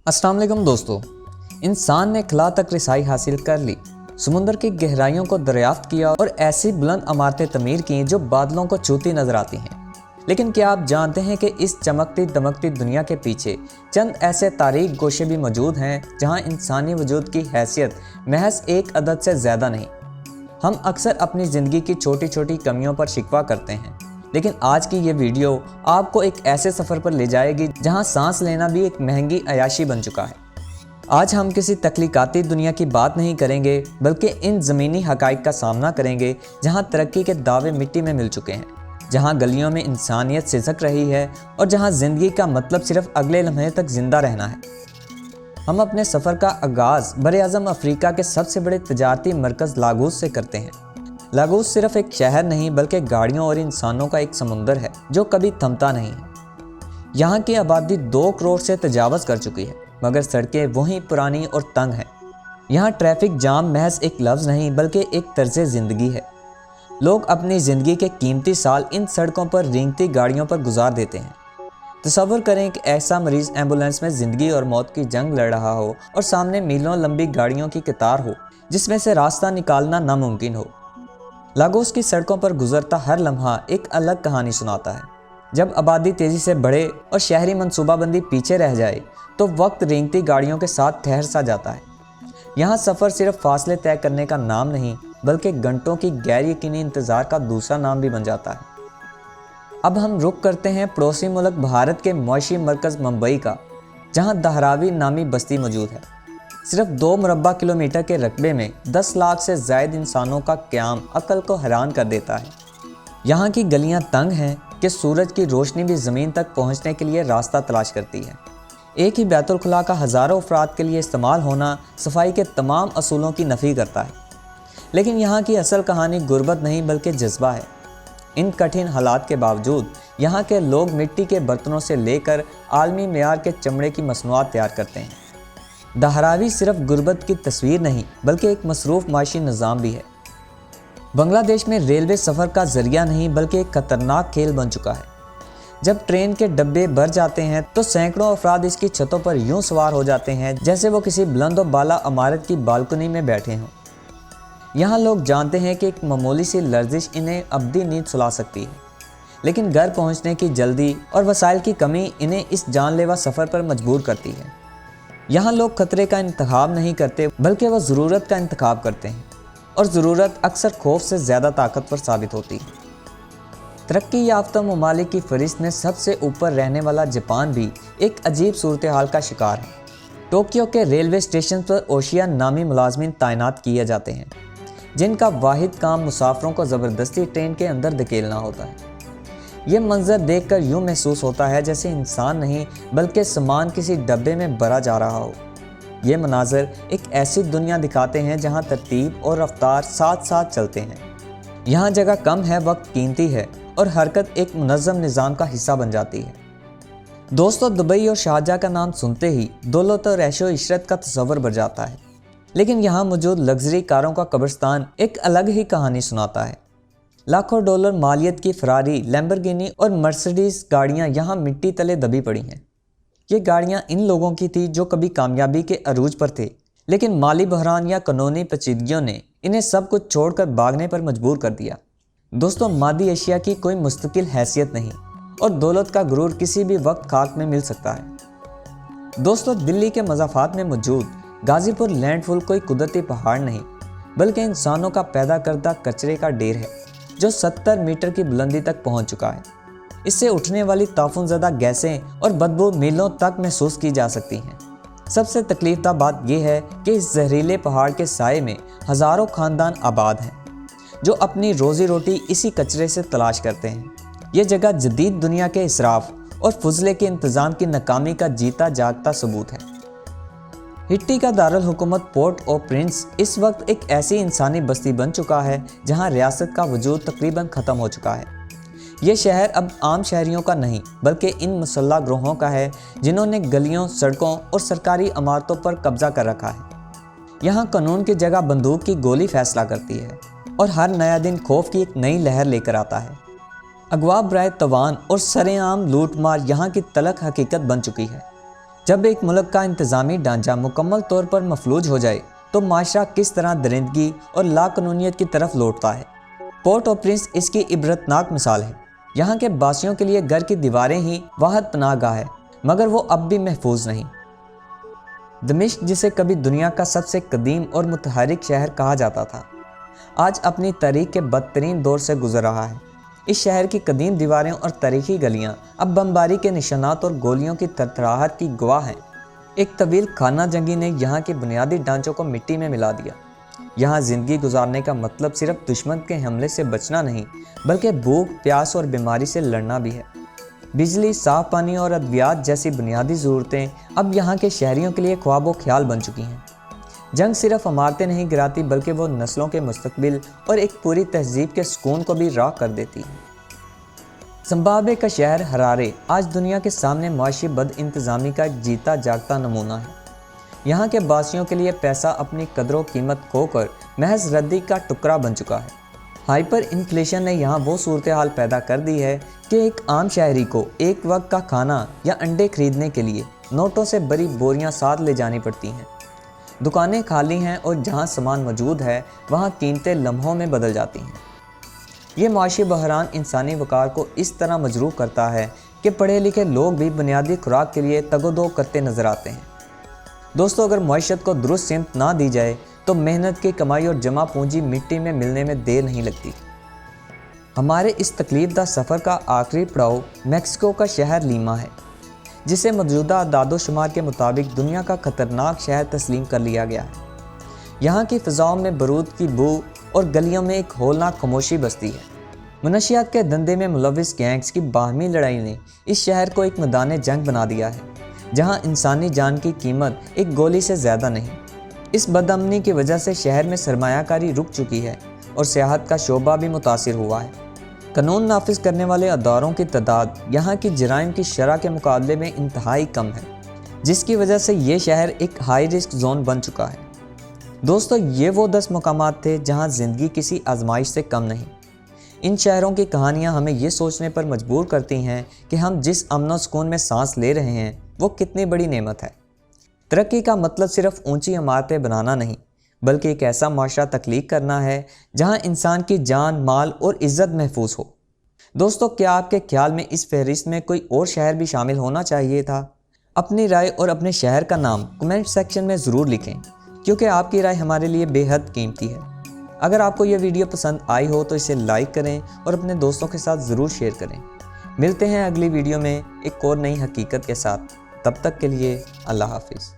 अस्सलाम वालेकुम दोस्तों। इंसान ने खला तक रसाई हासिल कर ली, समुंदर की गहराइयों को दरियाफ्त किया और ऐसी बुलंद इमारतें तमीर की जो बादलों को छूती नजर आती हैं। लेकिन क्या आप जानते हैं कि इस चमकती दमकती दुनिया के पीछे चंद ऐसे तारीक गोशे भी मौजूद हैं जहां इंसानी वजूद की हैसियत महज एक अदद से ज़्यादा नहीं। हम अक्सर अपनी ज़िंदगी की छोटी छोटी कमियों पर शिकवा करते हैं, लेकिन आज की ये वीडियो आपको एक ऐसे सफ़र पर ले जाएगी जहां सांस लेना भी एक महंगी अयाशी बन चुका है। आज हम किसी तख्लीकाती दुनिया की बात नहीं करेंगे, बल्कि इन ज़मीनी हक़ाइक़ का सामना करेंगे जहां तरक्की के दावे मिट्टी में मिल चुके हैं, जहां गलियों में इंसानियत सिसक रही है और जहां ज़िंदगी का मतलब सिर्फ अगले लम्हे तक ज़िंदा रहना है। हम अपने सफ़र का आगाज़ बर-ए-आज़म अफ्रीका के सबसे बड़े तजारती मरकज़ लागोस से करते हैं। लागोस सिर्फ एक शहर नहीं बल्कि गाड़ियों और इंसानों का एक समुंदर है जो कभी थमता नहीं। यहाँ की आबादी 2 करोड़ से तजावज़ कर चुकी है, मगर सड़कें वहीं पुरानी और तंग हैं। यहाँ ट्रैफिक जाम महज एक लफ्ज़ नहीं बल्कि एक तर्ज़ ज़िंदगी है। लोग अपनी ज़िंदगी के कीमती साल इन सड़कों पर रेंगती गाड़ियों पर गुजार देते हैं। तसव्वुर करें कि ऐसा मरीज़ एम्बुलेंस में ज़िंदगी और मौत की जंग लड़ रहा हो और सामने मीलों लंबी गाड़ियों की कतार हो जिसमें से रास्ता निकालना नामुमकिन हो। लागोस की सड़कों पर गुजरता हर लम्हा एक अलग कहानी सुनाता है। जब आबादी तेज़ी से बढ़े और शहरी मनसूबाबंदी पीछे रह जाए तो वक्त रेंगती गाड़ियों के साथ ठहर सा जाता है। यहाँ सफ़र सिर्फ फासले तय करने का नाम नहीं बल्कि घंटों की गैर यकीनी इंतज़ार का दूसरा नाम भी बन जाता है। अब हम रुख करते हैं पड़ोसी मुल्क भारत के मुआशी मरकज़ मुंबई का, जहाँ धारावी नामी बस्ती मौजूद है। सिर्फ 2 मुरब्बा किलोमीटर के रकबे में 10 लाख से ज़ायद इंसानों का क़याम अक्ल को हैरान कर देता है। यहाँ की गलियाँ तंग हैं कि सूरज की रोशनी भी ज़मीन तक पहुँचने के लिए रास्ता तलाश करती है। एक ही बैतुल खुला का हज़ारों अफराद के लिए इस्तेमाल होना सफाई के तमाम असूलों की नफ़ी करता है। लेकिन यहाँ की असल कहानी गुर्बत नहीं बल्कि जज्बा है। इन कठिन हालात के बावजूद यहाँ के लोग मिट्टी के बर्तनों से लेकर आलमी मेयार के चमड़े की मसनूआत तैयार करते हैं। धारावी सिर्फ गुर्बत की तस्वीर नहीं बल्कि एक मसरूफ़ माशी निज़ाम भी है। बांग्लादेश में रेलवे सफ़र का ज़रिया नहीं बल्कि एक ख़तरनाक खेल बन चुका है। जब ट्रेन के डब्बे भर जाते हैं तो सैकड़ों अफराद इसकी छतों पर यूं सवार हो जाते हैं जैसे वो किसी बुलंद और बाला इमारत की बालकनी में बैठे हों। यहाँ लोग जानते हैं कि एक मामूली सी लर्जिश इन्हें अबदी नींद सुला सकती है, लेकिन घर पहुँचने की जल्दी और वसाइल की कमी इन्हें इस जानलेवा सफ़र पर मजबूर करती है। यहाँ लोग खतरे का इंतखाब नहीं करते बल्कि वह ज़रूरत का इंतखाब करते हैं, और ज़रूरत अक्सर खौफ से ज़्यादा ताकतवर साबित होती है। तरक्की याफ्ता ममालिक की फ़हरिस्त में सबसे ऊपर रहने वाला जापान भी एक अजीब सूरत हाल का शिकार है। टोक्यो के रेलवे स्टेशन पर ओशिया नामी मुलाजमीन तैनात किए जाते हैं, जिनका वाहिद काम मुसाफिरों को ज़बरदस्ती ट्रेन के अंदर धकेलना होता है। ये मंजर देखकर यूँ महसूस होता है जैसे इंसान नहीं बल्कि सामान किसी डब्बे में भरा जा रहा हो। ये मनाजर एक ऐसी दुनिया दिखाते हैं जहाँ तरतीब और रफ्तार साथ साथ चलते हैं। यहाँ जगह कम है, वक्त कीमती है और हरकत एक मुनज़्ज़म निज़ाम का हिस्सा बन जाती है। दोस्तों, दुबई और शारजाह का नाम सुनते ही दौलत और ऐशो इशरत का तस्वर बढ़ जाता है, लेकिन यहाँ मौजूद लग्जरी कारों का कब्रिस्तान एक अलग ही कहानी सुनाता है। लाखों डॉलर मालियत की फरारी, लैम्बोर्गिनी और मर्सिडीज़ गाड़ियाँ यहाँ मिट्टी तले दबी पड़ी हैं। ये गाड़ियाँ इन लोगों की थी जो कभी कामयाबी के अरूज पर थे, लेकिन माली बहरान या कानूनी पेचीदगियों ने इन्हें सब कुछ छोड़कर भागने पर मजबूर कर दिया। दोस्तों, मादी एशिया की कोई मुस्तकिल हैसियत नहीं और दौलत का गुरूर किसी भी वक्त खाक में मिल सकता है। दोस्तों, दिल्ली के मज़ाफ़ात में मौजूद गाज़ीपुर लैंडफुल कोई कुदरती पहाड़ नहीं बल्कि इंसानों का पैदा करदा कचरे का ढेर है जो 70 मीटर की बुलंदी तक पहुंच चुका है। इससे उठने वाली ताफूनज़दा गैसें और बदबू मीलों तक महसूस की जा सकती हैं। सबसे तकलीफदा बात यह है कि इस जहरीले पहाड़ के साए में हज़ारों ख़ानदान आबाद हैं जो अपनी रोज़ी रोटी इसी कचरे से तलाश करते हैं। ये जगह जदीद दुनिया के इसराफ़ और फुजले के इंतज़ाम की नाकामी का जीता जागता सबूत है। हिट्टी का दारुल हुकूमत पोर्ट ओ प्रिंस इस वक्त एक ऐसी इंसानी बस्ती बन चुका है जहां रियासत का वजूद तकरीबन ख़त्म हो चुका है। ये शहर अब आम शहरियों का नहीं बल्कि इन मुसल्लह ग्रोहों का है जिन्होंने गलियों, सड़कों और सरकारी इमारतों पर कब्जा कर रखा है। यहाँ कानून की जगह बंदूक की गोली फैसला करती है और हर नया दिन खौफ की एक नई लहर लेकर आता है। अगवा बराए तवान और सरेआम लूट मार यहाँ की तलख हकीकत बन चुकी है। जब एक मुल्क का इंतज़ामी ढांचा मुकम्मल तौर पर मफलूज हो जाए तो माशरा किस तरह दरिंदगी और लाकानूनियत की तरफ लौटता है। पोर्ट ऑ प्रिंस इसकी इबरतनाक मिसाल है। यहाँ के बासियों के लिए घर की दीवारें ही वाहद पनाहगाह है, मगर वो अब भी महफूज नहीं। दमिश्क, जिसे कभी दुनिया का सबसे कदीम और मुतहरिक शहर कहा जाता था, आज अपनी तारीख के बदतरीन दौर से गुजर रहा है। इस शहर की कदीम दीवारें और तारीखी गलियां अब बमबारी के निशानात और गोलियों की थरथराहट की गवाह हैं। एक तवील खाना जंगी ने यहाँ के बुनियादी ढांचों को मिट्टी में मिला दिया। यहाँ ज़िंदगी गुजारने का मतलब सिर्फ दुश्मन के हमले से बचना नहीं, बल्कि भूख, प्यास और बीमारी से लड़ना भी है। बिजली, साफ़ पानी और अद्वियात जैसी बुनियादी ज़रूरतें अब यहाँ के शहरियों के लिए ख्वाब व ख्याल बन चुकी हैं। जंग सिर्फ इमारतें नहीं गिराती, बल्कि वो नस्लों के मुस्तकबिल और एक पूरी तहजीब के सुकून को भी राख कर देती है। ज़िम्बाब्वे का शहर हरारे आज दुनिया के सामने माशी बद इंतज़ामी का एक जीता जागता नमूना है। यहाँ के बासियों के लिए पैसा अपनी कदर व कीमत खोकर महज रद्दी का टुकड़ा बन चुका है। हाइपर इन्फ्लेशन ने यहाँ वो सूरत हाल पैदा कर दी है कि एक आम शहरी को एक वक्त का खाना या अंडे खरीदने के लिए नोटों से भरी बोरियां साथ ले जानी पड़ती हैं। दुकानें खाली हैं और जहाँ सामान मौजूद है वहाँ कीमतें लम्हों में बदल जाती हैं। ये माशी बहरान इंसानी वक़ार को इस तरह मजरूह करता है कि पढ़े लिखे लोग भी बुनियादी खुराक के लिए तगोदो करते नज़र आते हैं। दोस्तों, अगर मईशत को दुरुस्त सिमत ना दी जाए तो मेहनत की कमाई और जमा पूंजी मिट्टी में मिलने में देर नहीं लगती। हमारे इस तकलीफदा सफ़र का आखिरी पड़ाव मैक्सिको का शहर लीमा है, जिसे मौजूदा दादोशुमार के मुताबिक दुनिया का ख़तरनाक शहर तस्लीम कर लिया गया है। यहाँ की फ़िज़ाओं में बारूद की बू और गलियों में एक होलनाक खामोशी बसती है। मनशियात के धंधे में मुलविस गैंग्स की बाहमी लड़ाई ने इस शहर को एक मैदान जंग बना दिया है, जहाँ इंसानी जान की कीमत एक गोली से ज़्यादा नहीं। इस बदअमनी की वजह से शहर में सरमायाकारी रुक चुकी है और सियाहत का शोबा भी मुतासिर हुआ है। कानून नाफिज करने वाले अदारों की तादाद यहाँ की जराइम की शरह के मुकाबले में इंतहाई कम है, जिसकी वजह से ये शहर एक हाई रिस्क जोन बन चुका है। दोस्तों, ये वो 10 मकामात थे जहाँ ज़िंदगी किसी आजमाइश से कम नहीं। इन शहरों की कहानियाँ हमें ये सोचने पर मजबूर करती हैं कि हम जिस अमन व सुकून में सांस ले रहे हैं वो कितनी बड़ी नेमत है। तरक्की का मतलब सिर्फ ऊंची इमारतें बनाना नहीं, बल्कि एक ऐसा माशरा तख्लीक करना है जहां इंसान की जान, माल और इज़्ज़त महफूज हो। दोस्तों, क्या आपके ख्याल में इस फहरिस्त में कोई और शहर भी शामिल होना चाहिए था? अपनी राय और अपने शहर का नाम कमेंट सेक्शन में ज़रूर लिखें, क्योंकि आपकी राय हमारे लिए बेहद कीमती है। अगर आपको यह वीडियो पसंद आई हो तो इसे लाइक करें और अपने दोस्तों के साथ ज़रूर शेयर करें। मिलते हैं अगली वीडियो में एक और नई हकीकत के साथ। तब तक के लिए अल्लाह हाफिज़।